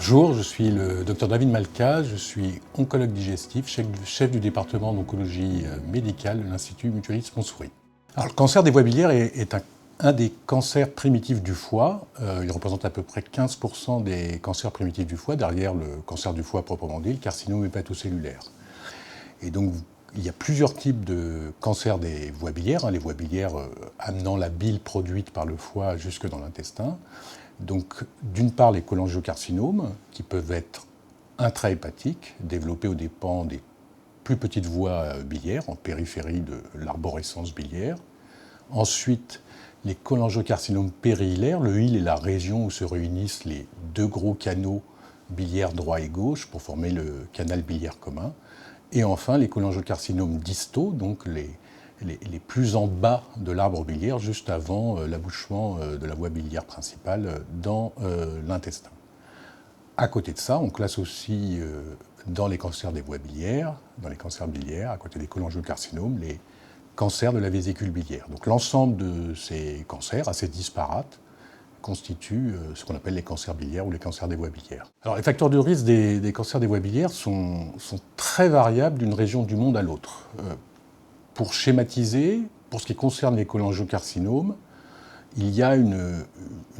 Bonjour, je suis le Dr David Malka, je suis oncologue digestif, chef du département d'oncologie médicale de l'Institut Mutualiste Montsouris. Alors, le cancer des voies biliaires est un des cancers primitifs du foie. Il représente à peu près 15% des cancers primitifs du foie, derrière le cancer du foie proprement dit, le carcinome hépatocellulaire. Et donc, il y a plusieurs types de cancers des voies biliaires, les voies biliaires amenant la bile produite par le foie jusque dans l'intestin. Donc, d'une part, les cholangiocarcinomes, qui peuvent être intrahépatiques, développés aux dépens des plus petites voies biliaires, en périphérie de l'arborescence biliaire. Ensuite, les cholangiocarcinomes périhilaires. Le hile est la région où se réunissent les deux gros canaux biliaires droit et gauche pour former le canal biliaire commun. Et enfin, les cholangiocarcinomes distaux, donc les plus en bas de l'arbre biliaire, juste avant l'abouchement de la voie biliaire principale dans l'intestin. À côté de ça, on classe aussi dans les cancers des voies biliaires, dans les cancers biliaires, à côté des cholangiocarcinomes, les cancers de la vésicule biliaire. Donc l'ensemble de ces cancers, assez disparates, constituent ce qu'on appelle les cancers biliaires ou les cancers des voies biliaires. Alors les facteurs de risque des cancers des voies biliaires sont très variables d'une région du monde à l'autre. Pour schématiser, pour ce qui concerne les cholangiocarcinomes, il y a une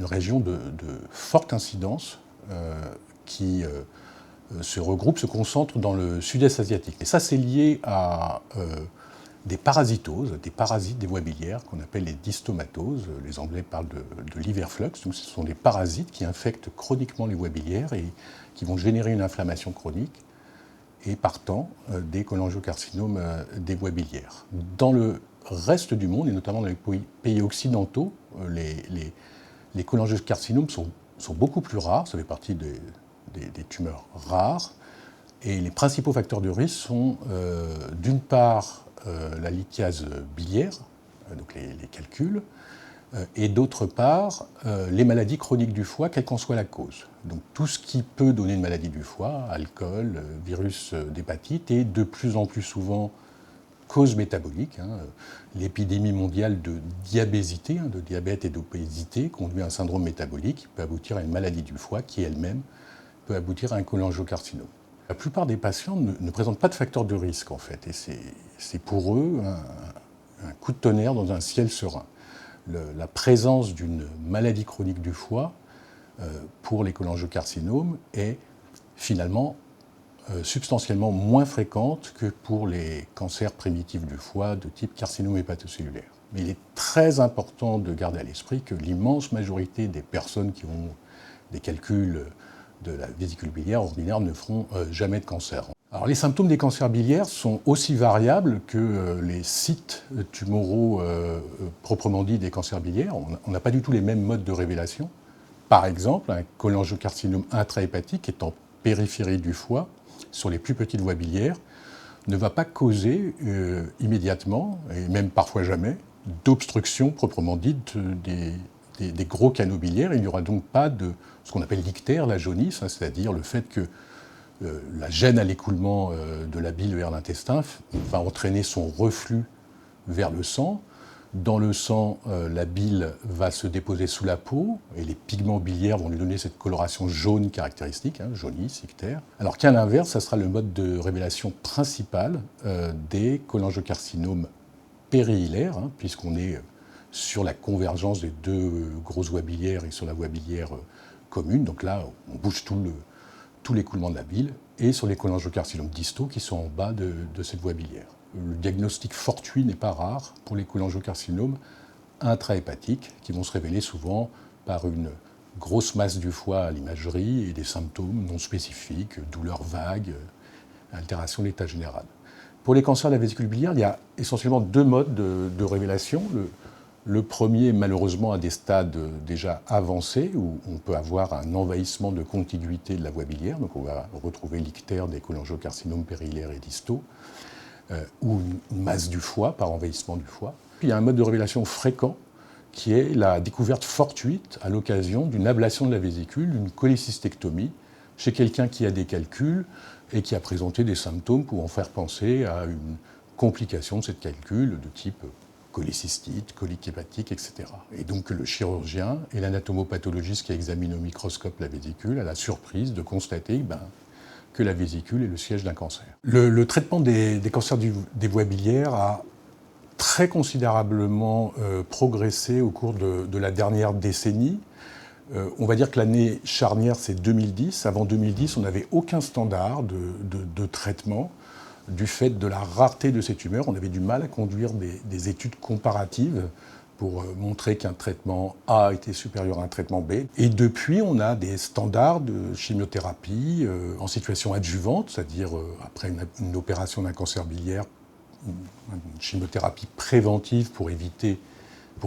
région de forte incidence qui se regroupe, se concentre dans le sud-est asiatique. Et ça, c'est lié à des parasitoses, des parasites des voies biliaires qu'on appelle les dystomatoses. Les Anglais parlent de liver flux. Donc, ce sont des parasites qui infectent chroniquement les voies biliaires et qui vont générer une inflammation chronique et partant des cholangiocarcinomes des voies biliaires. Dans le reste du monde, et notamment dans les pays occidentaux, les cholangiocarcinomes sont beaucoup plus rares, ça fait partie des tumeurs rares, et les principaux facteurs de risque sont d'une part la lithiase biliaire, donc les calculs, et d'autre part les maladies chroniques du foie, quelle qu'en soit la cause. Donc tout ce qui peut donner une maladie du foie, alcool, virus d'hépatite, et de plus en plus souvent cause métabolique. L'épidémie mondiale de diabésité, de diabète et d'obésité, conduit à un syndrome métabolique qui peut aboutir à une maladie du foie qui elle-même peut aboutir à un cholangiocarcinome. La plupart des patients ne présentent pas de facteurs de risque en fait, et c'est pour eux un coup de tonnerre dans un ciel serein. La présence d'une maladie chronique du foie pour les cholangiocarcinomes est finalement substantiellement moins fréquente que pour les cancers primitifs du foie de type carcinome hépatocellulaire. Mais il est très important de garder à l'esprit que l'immense majorité des personnes qui ont des calculs de la vésicule biliaire ordinaire ne feront jamais de cancer. Alors, les symptômes des cancers biliaires sont aussi variables que les sites tumoraux proprement dits des cancers biliaires. On n'a pas du tout les mêmes modes de révélation. Par exemple, un cholangiocarcinome intrahépatique qui est en périphérie du foie, sur les plus petites voies biliaires, ne va pas causer immédiatement, et même parfois jamais, d'obstruction proprement dite des gros canaux biliaires. Il n'y aura donc pas de ce qu'on appelle l'ictère, la jaunisse, c'est-à-dire le fait que la gêne à l'écoulement de la bile vers l'intestin va entraîner son reflux vers le sang. Dans le sang, la bile va se déposer sous la peau et les pigments biliaires vont lui donner cette coloration jaune caractéristique, jaunisse, ictère. Alors qu'à l'inverse, ça sera le mode de révélation principal des cholangiocarcinomes périhilaires, puisqu'on est sur la convergence des deux grosses voies biliaires et sur la voie biliaire commune. Donc là, on bouge tout l'écoulement de la bile, et sur les cholangiocarcinomes distaux qui sont en bas de cette voie biliaire. Le diagnostic fortuit n'est pas rare pour les cholangiocarcinomes intrahépatiques qui vont se révéler souvent par une grosse masse du foie à l'imagerie et des symptômes non spécifiques, douleurs vagues, altération de l'état général. Pour les cancers de la vésicule biliaire, il y a essentiellement deux modes de révélation. Le premier, malheureusement, à des stades déjà avancés, où on peut avoir un envahissement de contiguïté de la voie biliaire, donc on va retrouver l'ictère des cholangiocarcinomes périhilaires et distaux, ou une masse du foie par envahissement du foie. Puis il y a un mode de révélation fréquent, qui est la découverte fortuite à l'occasion d'une ablation de la vésicule, d'une cholécystectomie, chez quelqu'un qui a des calculs et qui a présenté des symptômes pouvant faire penser à une complication de cette calcul de type cholécystite, colique hépatique, etc. Et donc le chirurgien et l'anatomopathologiste qui examine au microscope la vésicule a la surprise de constater que la vésicule est le siège d'un cancer. Le traitement des cancers des voies biliaires a très considérablement progressé au cours de la dernière décennie. On va dire que l'année charnière, c'est 2010. Avant 2010, on n'avait aucun standard de traitement. Du fait de la rareté de ces tumeurs, on avait du mal à conduire des études comparatives pour montrer qu'un traitement A était supérieur à un traitement B. Et depuis, on a des standards de chimiothérapie en situation adjuvante, c'est-à-dire après une opération d'un cancer biliaire, une chimiothérapie préventive pour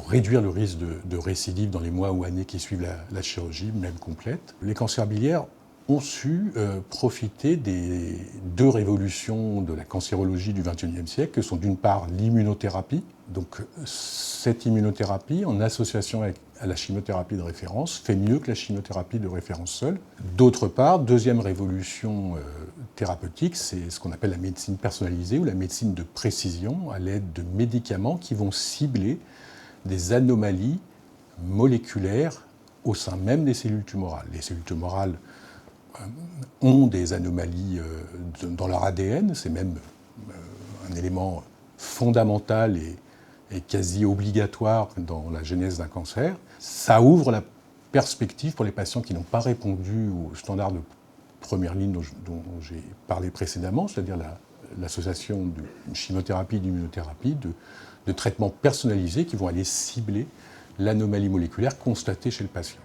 réduire le risque de récidive dans les mois ou années qui suivent la chirurgie, même complète. Les cancers biliaires ont su profiter des deux révolutions de la cancérologie du XXIe siècle, que sont d'une part l'immunothérapie. Donc cette immunothérapie, en association à la chimiothérapie de référence, fait mieux que la chimiothérapie de référence seule. D'autre part, deuxième révolution thérapeutique, c'est ce qu'on appelle la médecine personnalisée ou la médecine de précision, à l'aide de médicaments qui vont cibler des anomalies moléculaires au sein même des cellules tumorales. Les cellules tumorales ont des anomalies dans leur ADN, c'est même un élément fondamental et quasi obligatoire dans la genèse d'un cancer. Ça ouvre la perspective pour les patients qui n'ont pas répondu aux standards de première ligne dont j'ai parlé précédemment, c'est-à-dire l'association de chimiothérapie et d'immunothérapie, de traitements personnalisés qui vont aller cibler l'anomalie moléculaire constatée chez le patient.